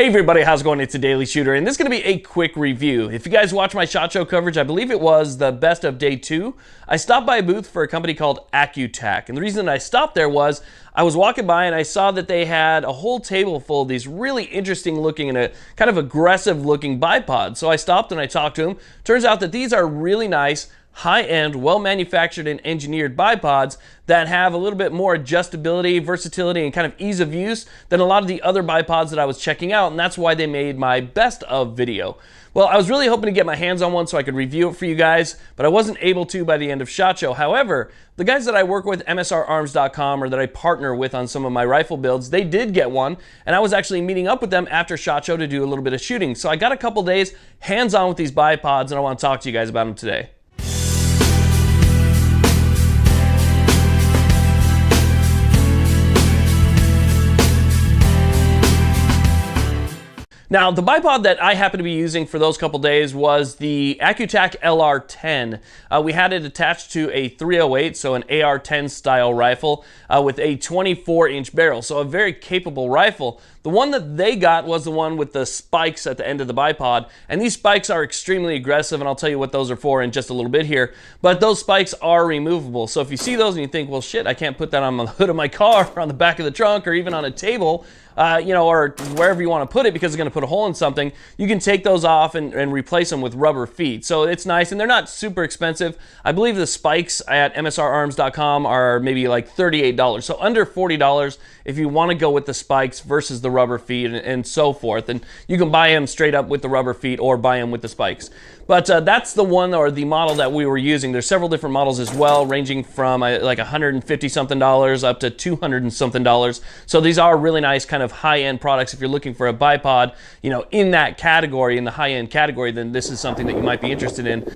Hey everybody, how's it going? It's a Daily Shooter, and this is going to be a quick review. If you guys watch my SHOT Show coverage, I believe it was the best of day 2, I stopped by a booth for a company called Accu Tac. And the reason I stopped there was I was walking by and I saw that they had a whole table full of these really interesting looking and a kind of aggressive looking bipods. So I stopped and I talked to them. Turns out that these are really nice, high-end, well-manufactured and engineered bipods that have a little bit more adjustability, versatility, and kind of ease of use than a lot of the other bipods that I was checking out, and that's why they made my best of video. Well, I was really hoping to get my hands on one so I could review it for you guys, but I wasn't able to by the end of SHOT Show. However, the guys that I work with, MSRarms.com, or that I partner with on some of my rifle builds, they did get one, and I was actually meeting up with them after SHOT Show to do a little bit of shooting. So I got a couple days hands-on with these bipods, and I want to talk to you guys about them today. Now, the bipod that I happened to be using for those couple days was the Accu Tac LR10. We had it attached to a 308, so an AR-10 style rifle with a 24-inch barrel, so a very capable rifle. The one that they got was the one with the spikes at the end of the bipod, and these spikes are extremely aggressive, and I'll tell you what those are for in just a little bit here, but those spikes are removable. So if you see those and you think, well shit, I can't put that on the hood of my car or on the back of the trunk or even on a table, or wherever you want to put it because it's going to put a hole in something, you can take those off and replace them with rubber feet. So it's nice, and they're not super expensive. I believe the spikes at MSRarms.com are maybe like $38, so under $40 if you want to go with the spikes versus the rubber feet and so forth. And you can buy them straight up with the rubber feet or buy them with the spikes. But that's the one or the model that we were using. There's several different models as well, ranging from like $150 something up to $200 and something. So these are really nice kind of high-end products. If you're looking for a bipod, in that category, in the high-end category, then this is something that you might be interested in.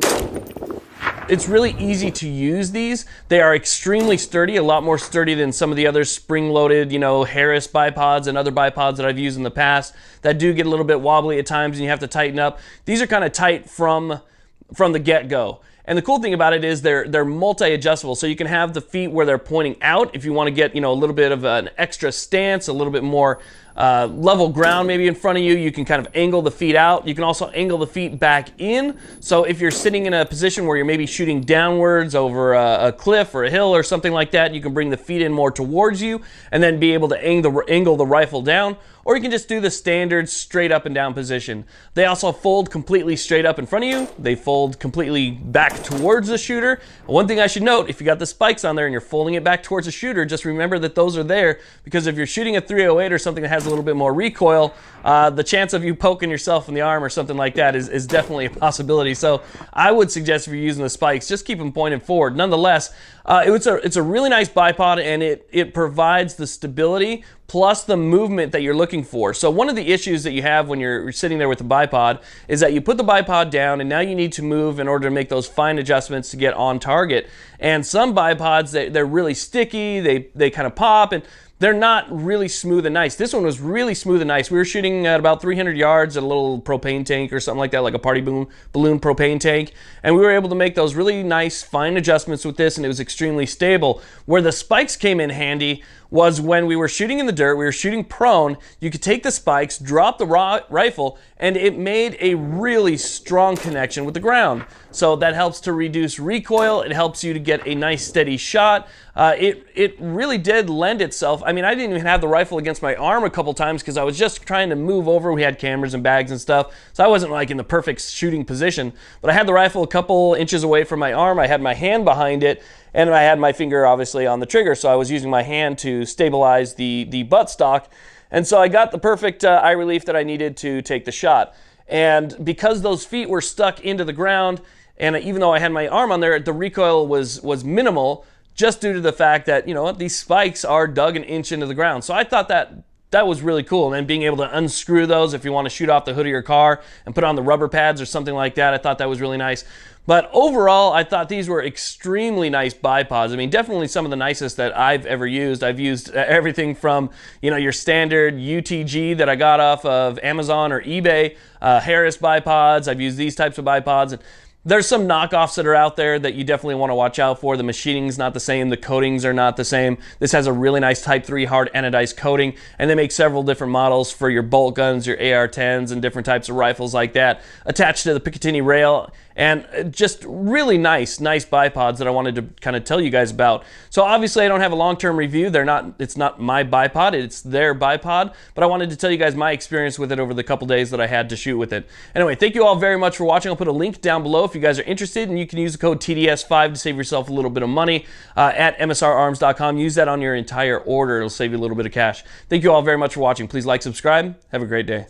It's really easy to use these. They are extremely sturdy, a lot more sturdy than some of the other spring-loaded, Harris bipods and other bipods that I've used in the past that do get a little bit wobbly at times and you have to tighten up. These are kind of tight from the get-go. And the cool thing about it is they're multi-adjustable, so you can have the feet where they're pointing out if you want to get a little bit of an extra stance, a little bit more level ground maybe in front of you. You can kind of angle the feet out. You can also angle the feet back in. So if you're sitting in a position where you're maybe shooting downwards over a cliff or a hill or something like that, you can bring the feet in more towards you and then be able to angle the rifle down. Or you can just do the standard straight up and down position. They also fold completely straight up in front of you. They fold completely back towards the shooter. One thing I should note, if you got the spikes on there and you're folding it back towards the shooter, just remember that those are there because if you're shooting a 308 or something that has a little bit more recoil, the chance of you poking yourself in the arm or something like that is definitely a possibility. So I would suggest if you're using the spikes, just keep them pointed forward. Nonetheless, it's a really nice bipod, and it provides the stability plus the movement that you're looking for. So one of the issues that you have when you're sitting there with the bipod is that you put the bipod down and now you need to move in order to make those fine adjustments to get on target. And some bipods, they're really sticky, they kind of pop, and they're not really smooth and nice. This one was really smooth and nice. We were shooting at about 300 yards at a little propane tank or something like that, like a party balloon propane tank. And we were able to make those really nice, fine adjustments with this, and it was extremely stable. Where the spikes came in handy was when we were shooting in the dirt, we were shooting prone, you could take the spikes, drop the rifle, and it made a really strong connection with the ground. So that helps to reduce recoil, it helps you to get a nice steady shot. It really did lend itself. I mean, I didn't even have the rifle against my arm a couple times because I was just trying to move over. We had cameras and bags and stuff, so I wasn't like in the perfect shooting position. But I had the rifle a couple inches away from my arm, I had my hand behind it, and I had my finger obviously on the trigger, so I was using my hand to stabilize the buttstock. And so I got the perfect eye relief that I needed to take the shot. And because those feet were stuck into the ground, and even though I had my arm on there, the recoil was minimal, just due to the fact that, these spikes are dug an inch into the ground. So I thought that was really cool. And then being able to unscrew those if you want to shoot off the hood of your car and put on the rubber pads or something like that, I thought that was really nice. But overall, I thought these were extremely nice bipods. I mean, definitely some of the nicest that I've ever used. I've used everything from, your standard UTG that I got off of Amazon or eBay, Harris bipods. I've used these types of bipods. And There's some knockoffs that are out there that you definitely want to watch out for. The machining's not the same, the coatings are not the same. This has a really nice Type 3 hard anodized coating, and they make several different models for your bolt guns, your AR-10s, and different types of rifles like that, attached to the Picatinny rail, and just really nice bipods that I wanted to kind of tell you guys about. So obviously I don't have a long-term review. It's not my bipod, it's their bipod, but I wanted to tell you guys my experience with it over the couple days that I had to shoot with it. Anyway, thank you all very much for watching. I'll put a link down below if you guys are interested, and you can use the code TDS5 to save yourself a little bit of money at msrarms.com. Use that on your entire order. It'll save you a little bit of cash. Thank you all very much for watching. Please like, subscribe. Have a great day.